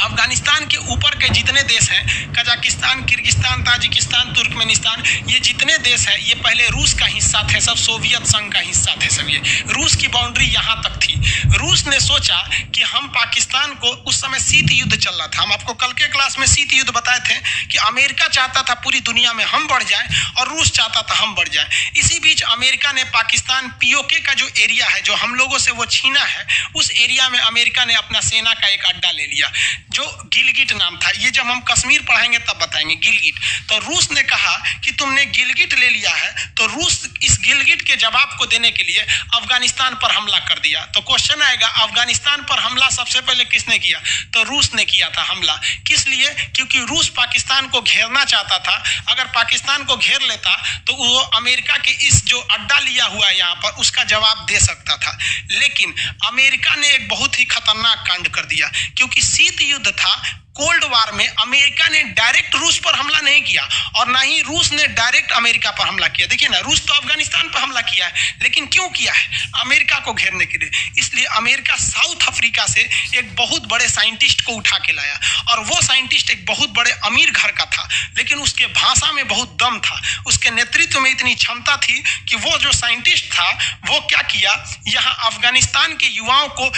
अफगानिस्तान के ऊपर के जितने देश हैं, कजाकिस्तान, किर्गिस्तान, ताजिकिस्तान, तुर्कमेनिस्तान, ये जितने देश हैं ये पहले रूस का हिस्सा थे, सब सोवियत संघ का हिस्सा थे सब। ये रूस की बाउंड्री यहाँ तक थी। रूस ने सोचा कि हम पाकिस्तान को, उस समय शीत युद्ध चल रहा था, हम आपको कल के क्लास में शीत युद्ध बताए थे कि अमेरिका चाहता था पूरी दुनिया में हम बढ़ जाए और रूस चाहता था हम बढ़ जाए। इसी बीच अमेरिका ने पाकिस्तान पीओके का जो एरिया है, जो हम लोगों से वो छीना है, उस एरिया में अमेरिका ने अपना सेना का एक अड्डा ले लिया जो गिलगिट नाम था। ये जब हम कश्मीर पढ़ाएंगे तब बताएंगे गिलगिट। तो रूस ने कहा कि तुमने गिलगिट ले लिया है, तो रूस इस गिलगिट के जवाब को देने के लिए अफगानिस्तान पर हमला कर दिया। तो क्वेश्चन आएगा, अफगानिस्तान पर हमला सबसे पहले किसने किया? तो रूस ने किया था हमला। किस लिए? क्योंकि रूस पाकिस्तान को घेरना चाहता था। अगर पाकिस्तान को घेर लेता तो वो अमेरिका के इस जो अड्डा लिया हुआ है यहाँ पर, उसका जवाब दे सकता था। लेकिन अमेरिका ने एक बहुत ही खतरनाक कांड कर दिया, क्योंकि शीत युद्ध था, कोल्ड वार में अमेरिका ने डायरेक्ट रूस पर हमला नहीं किया और ना ही रूस ने डायरेक्ट अमेरिका पर हमला किया। देखिए ना, रूस तो अफगानिस्तान पर हमला किया है, लेकिन क्यों किया है? अमेरिका को घेरने के लिए। इसलिए अमेरिका साउथ अफ्रीका से एक बहुत बड़े साइंटिस्ट को उठा के लाया और वो साइंटिस्ट एक बहुत बड़े अमीर घर का था, लेकिन उसके भाषा में बहुत दम था, उसके नेतृत्व में इतनी क्षमता थी कि वो जो साइंटिस्ट था वो क्या किया, यहाँ अफगानिस्तान के युवाओं को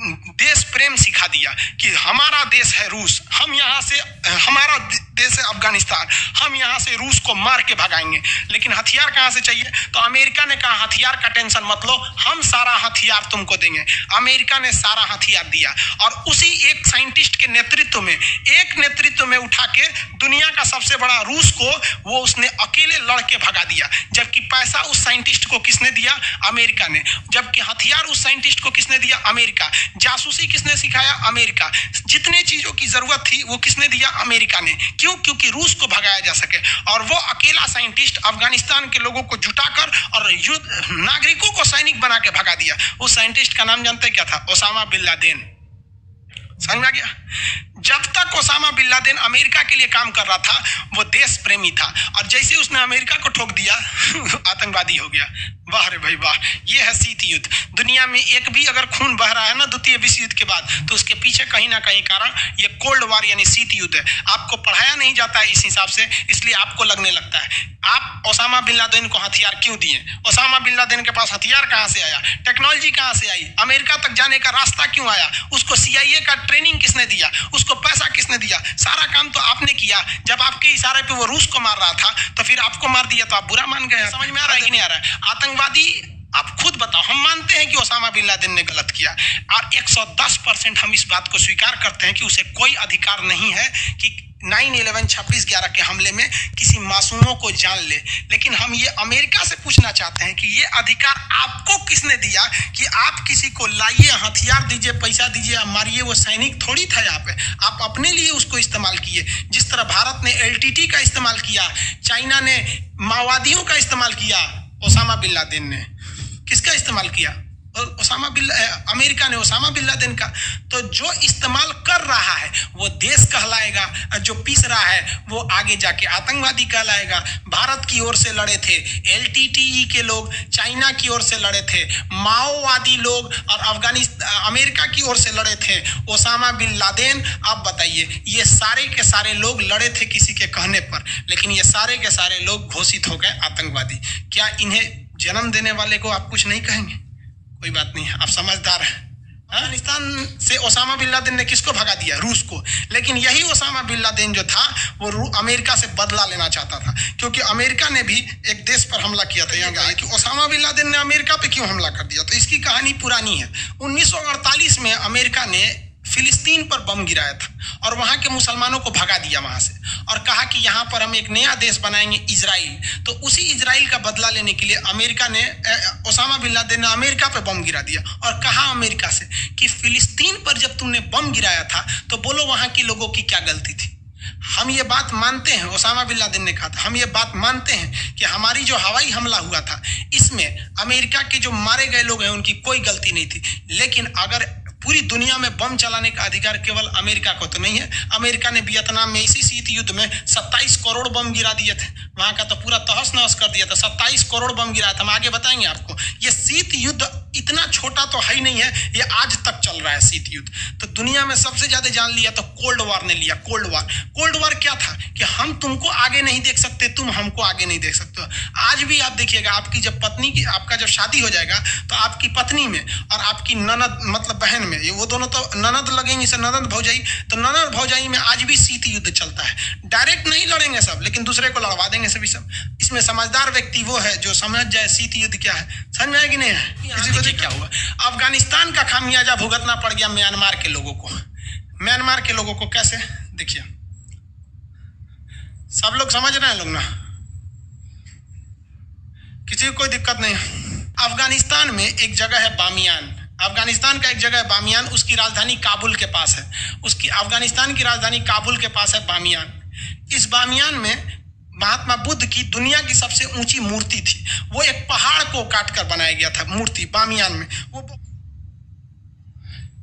देश प्रेम सिखा दिया कि हमारा देश है रूस, हम यहाँ से, हमारा देश है अफगानिस्तान, हम यहाँ से रूस को मार के भगाएंगे। लेकिन हथियार कहाँ से चाहिए? तो अमेरिका ने कहा हथियार का टेंशन मत लो, हम सारा हथियार तुमको देंगे। अमेरिका ने सारा हथियार दिया और उसी एक साइंटिस्ट के नेतृत्व में उठा के दुनिया का सबसे बड़ा रूस को वो उसने अकेले लड़के भगा दिया। जबकि पैसा उस साइंटिस्ट को किसने दिया? अमेरिका ने। जबकि हथियार उस साइंटिस्ट को किसने दिया? अमेरिका। जासूसी किसने सिखाया? अमेरिका। जितने चीजों की जरूरत थी वो किसने दिया? अमेरिका ने। क्यों? क्योंकि रूस को भगाया जा सके। और वो अकेला साइंटिस्ट अफगानिस्तान के लोगों को जुटाकर और युद्ध नागरिकों को सैनिक बना के भगा दिया। उस साइंटिस्ट का नाम जानते क्या था? Osama bin Laden. समझ में आ गया? जब तक ओसामा बिन लादेन अमेरिका के लिए काम कर रहा था वो देश प्रेमी था, और जैसे उसने अमेरिका को ठोक दिया आतंकवादी हो गया। वाह रे भाई वाह, ये है शीत युद्ध। दुनिया में एक भी अगर खून बह रहा है ना द्वितीय विश्व युद्ध के बाद, तो उसके पीछे कहीं ना कहीं कारण ये कोल्ड वार यानी शीत युद्ध है। आपको पढ़ाया नहीं जाता है इस हिसाब से, इसलिए आपको लगने लगता है। आप ओसामा बिन लादेन को हथियार क्यों दिए? ओसामा बिन लादेन के पास हथियार कहाँ से आया? टेक्नोलॉजी कहाँ से आई? अमेरिका तक जाने का रास्ता क्यों आया? उसको CIA का ट्रेनिंग किसने दिया? उसको पैसा किसने दिया? सारा काम तो आपने किया। जब आपके इशारे पे वो रूस को मार रहा था तो फिर आपको मार दिया तो आप बुरा मान गए। समझ में आ रहा है कि नहीं आ रहा है? आतंकवादी, आप खुद बताओ। हम मानते हैं कि ओसामा बिन लादेन ने गलत किया और 110% हम इस बात को स्वीकार करते हैं कि उसे कोई अधिकार नहीं है कि 9/11 26/11 के हमले में किसी मासूमों को जान ले। लेकिन हम ये अमेरिका से पूछना चाहते हैं कि ये अधिकार आपको किसने दिया कि आप किसी को लाइए, हथियार दीजिए, पैसा दीजिए, आप मारिए? वो सैनिक थोड़ी था यहाँ पे, आप अपने लिए उसको इस्तेमाल किए। जिस तरह भारत ने LTT का इस्तेमाल किया, चाइना ने माओवादियों का इस्तेमाल किया, ओसामा बिन लादेन ने किसका इस्तेमाल किया? अमेरिका ने ओसामा बिन लादेन का। तो जो इस्तेमाल कर रहा है वो देश कहलाएगा, जो पीस रहा है वो आगे जाके आतंकवादी कहलाएगा। भारत की ओर से लड़े थे LTTE के लोग, चाइना की ओर से लड़े थे माओवादी लोग, और अमेरिका की ओर से लड़े थे ओसामा बिन लादेन। आप बताइए, ये सारे के सारे लोग लड़े थे किसी के कहने पर, लेकिन ये सारे के सारे लोग घोषित हो गए आतंकवादी। क्या इन्हें जन्म देने वाले को आप कुछ नहीं कहेंगे? कोई बात नहीं है, आप समझदार हैं। अफगानिस्तान से ओसामा बिन लादेन ने किसको भगा दिया? रूस को। लेकिन यही ओसामा बिन लादेन जो था वो अमेरिका से बदला लेना चाहता था, क्योंकि अमेरिका ने भी एक देश पर हमला किया था। यहाँ कहा कि ओसामा बिन लादेन ने अमेरिका पे क्यों हमला कर दिया, तो इसकी कहानी पुरानी है। 1948 में अमेरिका ने फिलिस्तीन पर बम गिराया था और वहां के मुसलमानों को भगा दिया वहां से, और कहा कि यहाँ पर हम एक नया देश बनाएंगे, इजराइल। तो उसी इजराइल का बदला लेने के लिए अमेरिका ने, ओसामा बिन लादेन ने अमेरिका पे बम गिरा दिया और कहा अमेरिका से कि फिलिस्तीन पर जब तुमने बम गिराया था तो बोलो वहां के लोगों की क्या गलती थी। हम ये बात मानते हैं, ओसामा बिन लादेन ने कहा था, हम ये बात मानते हैं कि हमारी जो हवाई हमला हुआ था इसमें अमेरिका के जो मारे गए लोग हैं उनकी कोई गलती नहीं थी। लेकिन अगर पूरी दुनिया में बम चलाने का अधिकार केवल अमेरिका को तो नहीं है। अमेरिका ने वियतनाम में इसी शीत युद्ध में 27 करोड़ बम गिरा दिए थे, वहां का तो पूरा तहस नहस कर दिया था। 27 करोड़ बम गिराया था, हम आगे बताएंगे आपको। ये शीत युद्ध इतना छोटा तो है ही नहीं है, ये आज तक चल रहा है शीत युद्ध। तो दुनिया में सबसे ज्यादा जान लिया तो कोल्ड वॉर ने लिया। कोल्ड वॉर क्या था कि हम तुमको आगे नहीं देख सकते, तुम हमको आगे नहीं देख सकते। आज भी आप देखिएगा, आपकी जब पत्नी की आपका जब शादी हो जाएगा तो आपकी पत्नी में और आपकी ननद मतलब बहन में, ये वो दोनों तो ननद लगेंगी से ननद भौजाई, तो ननद भौजाई में आज भी शीत युद्ध चलता है। डायरेक्ट नहीं लड़ेंगे सब, लेकिन दूसरे को लड़वा देंगे सभी सब। इसमें समझदार व्यक्ति वो है जो समझ जाए शीत युद्ध क्या है। समझ में आएगी नहीं है? किसी को क्या हुआ, अफगानिस्तान का खामियाजा भुगतना पड़ गया म्यांमार के लोगों को। म्यांमार के लोगों को कैसे, देखिए सब लोग समझ रहे हैं लोग ना, किसी को कोई दिक्कत नहीं। अफगानिस्तान में एक जगह है बामियान, अफगानिस्तान का एक जगह है बामियान, उसकी राजधानी काबुल के पास है। उसकी अफगानिस्तान की राजधानी काबुल के पास है बामियान। इस बामियान में महात्मा बुद्ध की दुनिया की सबसे ऊंची मूर्ति थी। वो एक पहाड़ को काटकर बनाया गया था मूर्ति बामियान में। वो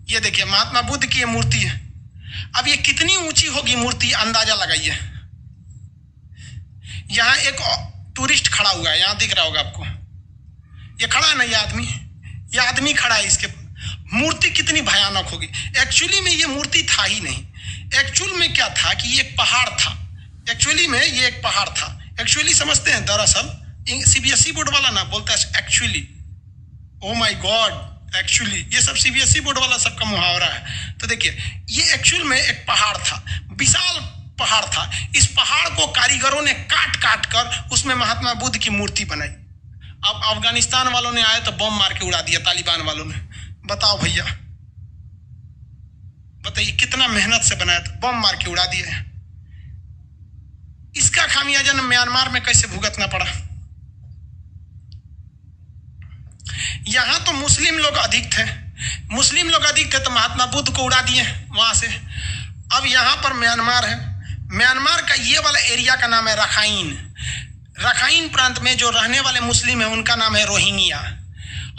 ये देखिए महात्मा बुद्ध की ये मूर्ति है। अब ये कितनी ऊंची होगी मूर्ति, अंदाजा लगाइए। यहां एक टूरिस्ट खड़ा हुआ है, यहां दिख रहा होगा आपको, ये खड़ा है ना, ये आदमी खड़ा है। इसके मूर्ति कितनी भयानक होगी। एक्चुअली में ये मूर्ति था ही नहीं। एक्चुअल में क्या था कि ये एक पहाड़ था। एक्चुअली में ये एक पहाड़ था। एक्चुअली समझते हैं, दरअसल सीबीएसई बोर्ड वाला ना बोलता है actually, oh my God actually, ये सब सीबीएसई बोर्ड वाला सबका मुहावरा है। तो देखिए ये एक्चुअल में एक पहाड़ था, विशाल पहाड़ था। इस पहाड़ को कारीगरों ने काट काट कर उसमें महात्मा बुद्ध की मूर्ति बनाई। अब अफगानिस्तान वालों ने आए तो बम मार के उड़ा दिया, तालिबान वालों ने। बताओ भैया, बताइए कितना मेहनत से बनाया था, बम मार के उड़ा दिए। इसका खामियाजा म्यांमार में कैसे भुगतना पड़ा। यहां तो मुस्लिम लोग अधिक थे, तो महात्मा बुद्ध को उड़ा दिए वहां से। अब यहां पर म्यांमार है। म्यांमार का ये वाला एरिया का नाम है रखाइन प्रांत में जो रहने वाले मुस्लिम है उनका नाम है रोहिंग्या।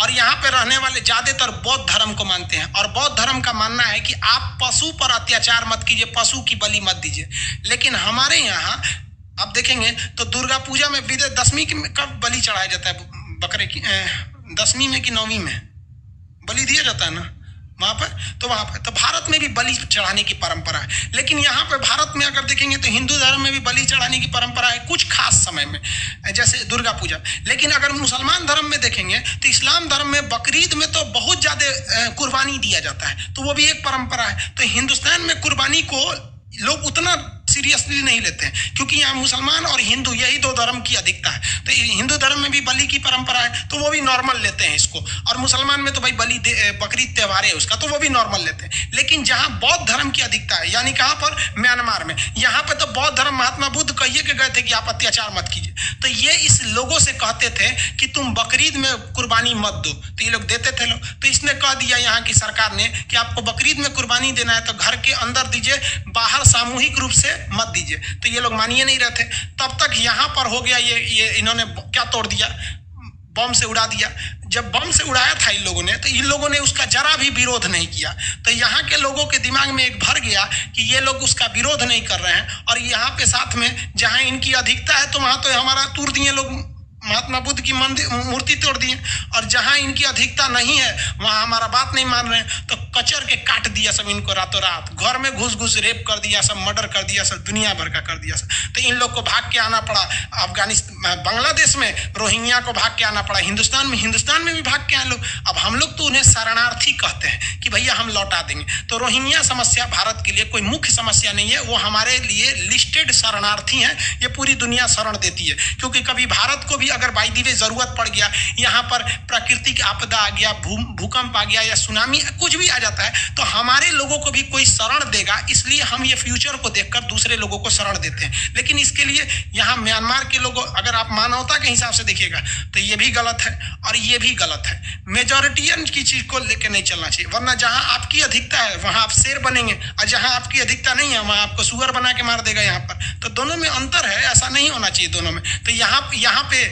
और यहाँ पे रहने वाले ज्यादातर बौद्ध धर्म को मानते हैं। और बौद्ध धर्म का मानना है कि आप पशु पर अत्याचार मत कीजिए, पशु की बलि मत दीजिए। लेकिन हमारे यहाँ आप देखेंगे तो दुर्गा पूजा में दशमी कब बलि चढ़ाया जाता है, बकरे की 10वीं में कि 9वीं में बलि दिया जाता है ना वहां पर। तो भारत में भी बलि चढ़ाने की परंपरा है। लेकिन यहाँ पे भारत में अगर देखेंगे तो हिंदू धर्म में भी बलि चढ़ाने की परंपरा है कुछ खास समय में, जैसे दुर्गा पूजा। लेकिन अगर मुसलमान धर्म में देखेंगे तो इस्लाम धर्म में बकरीद में तो बहुत ज्यादा कुर्बानी दिया जाता है, तो वो भी एक परंपरा है। तो हिंदुस्तान में कुर्बानी को लोग उतना सीरियसली नहीं लेते हैं, क्योंकि यहाँ मुसलमान और हिंदू यही दो धर्म की अधिकता है। तो हिंदू धर्म में भी बलि की परंपरा है, तो वो भी नॉर्मल लेते हैं इसको। और मुसलमान में तो भाई बकरीद त्योहार है उसका, तो वो भी नॉर्मल लेते हैं। लेकिन जहाँ बौद्ध धर्म की अधिकता है, यानी कहाँ पर, म्यांमार में, यहाँ पे तो बौद्ध धर्म महात्मा बुद्ध कहिए के गए थे कि आप अत्याचार मत कीजिए। तो ये इस लोगों से कहते थे कि तुम बकरीद में कुर्बानी मत दो, तो ये लोग देते थे लोग। तो इसने कह दिया यहाँ की सरकार ने कि आपको बकरीद में कुर्बानी देना है तो घर के अंदर दीजिए, बाहर सामूहिक रूप से मत दीजिए। तो ये लोग मानिए नहीं रहे थे। तब तक यहाँ पर हो गया ये इन्होंने क्या तोड़ दिया, बम से उड़ा दिया। जब बम से उड़ाया था इन लोगों ने, तो इन लोगों ने उसका जरा भी विरोध नहीं किया। तो यहाँ के लोगों के दिमाग में एक भर गया कि ये लोग उसका विरोध नहीं कर रहे हैं। और यहाँ पे साथ में जहाँ इनकी अधिकता है तो वहां तो हमारा तोड़ दिए लोग, महात्मा बुद्ध की मूर्ति तोड़ दी। और जहां इनकी अधिकता नहीं है वहां हमारा बात नहीं मान रहे हैं, तो कचर के काट दिया सब इनको रातों रात। घर में घुस रेप कर दिया सब, मर्डर कर दिया सब, दुनिया भर का कर दिया सब। तो इन लोग को भाग के आना पड़ा अफगानिस्तान, बांग्लादेश में रोहिंग्या को भाग के आना पड़ा, हिंदुस्तान में भी भाग के आए लोग। अब हम लोग तो उन्हें शरणार्थी कहते हैं कि भैया हम लौटा देंगे। तो रोहिंग्या समस्या भारत के लिए कोई मुख्य समस्या नहीं है, वो हमारे लिए लिस्टेड शरणार्थी हैं। ये पूरी दुनिया शरण देती है, क्योंकि कभी भारत को भी अगर बाई दी वे जरूरत पड़ गया, यहाँ पर प्राकृतिक आपदा आ गया, भूकंप आ गया या सुनामी कुछ भी आ जाता है, तो हमारे लोगों को भी कोई शरण देगा। इसलिए हम ये फ्यूचर को देखकर दूसरे लोगों को शरण देते हैं। लेकिन इसके लिए यहाँ म्यांमार के लोगों, अगर आप मानवता के हिसाब से देखिएगा तो ये भी गलत है और ये भी गलत है। मेजॉरिटियन की चीज को लेकर नहीं चलना चाहिए, वरना जहां आपकी अधिकता है वहां आप शेर बनेंगे, और जहां आपकी अधिकता नहीं है वहां आपको सुअर बना के मार देगा यहाँ पर। तो दोनों में अंतर है, ऐसा नहीं होना चाहिए दोनों में। तो यहाँ पे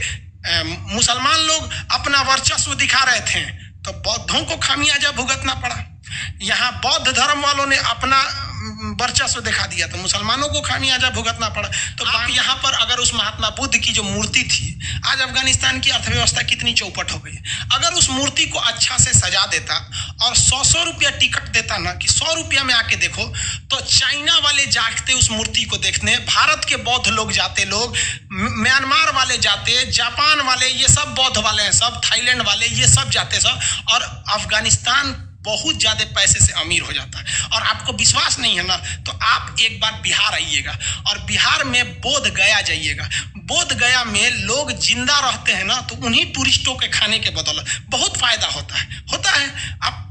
मुसलमान लोग अपना वर्चस्व दिखा रहे थे, तो बौद्धों को खामियाजा भुगतना पड़ा। यहाँ बौद्ध धर्म वालों ने अपना वर्चस्व दिखा दिया तो मुसलमानों को खामियाजा भुगतना पड़ा। तो आप यहाँ पर अगर उस महात्मा बुद्ध की जो मूर्ति थी, आज अफगानिस्तान की अर्थव्यवस्था कितनी चौपट हो गई। अगर उस मूर्ति को अच्छा से सजा देता और 100 रुपया टिकट देता ना कि 100 रुपया में आके देखो, तो चाइना वाले जागते उस मूर्ति को देखने, भारत के बौद्ध लोग जाते, लोग म्यांमार वाले जाते, जापान वाले, ये सब बौद्ध वाले हैं सब, थाईलैंड वाले ये सब जाते सब, और अफगानिस्तान बहुत ज्यादा पैसे से अमीर हो जाता है। और आपको विश्वास नहीं है ना, तो आप एक बार बिहार आइएगा और बिहार में बोध गया जाइएगा। बोध गया में लोग जिंदा रहते हैं ना, तो उन्हीं टूरिस्टों के खाने के बदौलत बहुत फायदा होता है। आप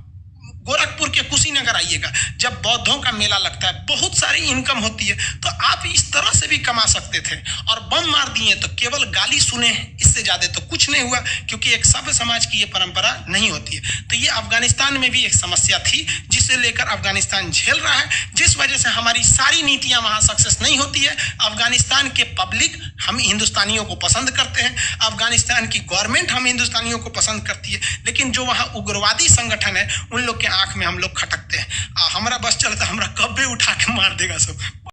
गोरखपुर के कुशीनगर आइएगा, जब बौद्धों का मेला लगता है बहुत सारी इनकम होती है, तो आप इस तरह से भी कमा सकते थे। और बम मार दिए तो केवल गाली सुने, इससे ज्यादा तो कुछ नहीं हुआ, क्योंकि एक सभ्य समाज की ये परंपरा नहीं होती है। तो ये अफगानिस्तान में भी एक समस्या थी जिसे लेकर अफगानिस्तान झेल रहा है, जिस वजह से हमारी सारी नीतियां वहां सक्सेस नहीं होती है। अफगानिस्तान के पब्लिक हम हिंदुस्तानियों को पसंद करते हैं, अफगानिस्तान की गवर्नमेंट हम हिंदुस्तानियों को पसंद करती है, लेकिन जो वहां उग्रवादी संगठन है उन लोग के आंख में हम लोग खटकते हैं। हमारा बस चलता, हमारा कब्बे उठा के मार देगा सब।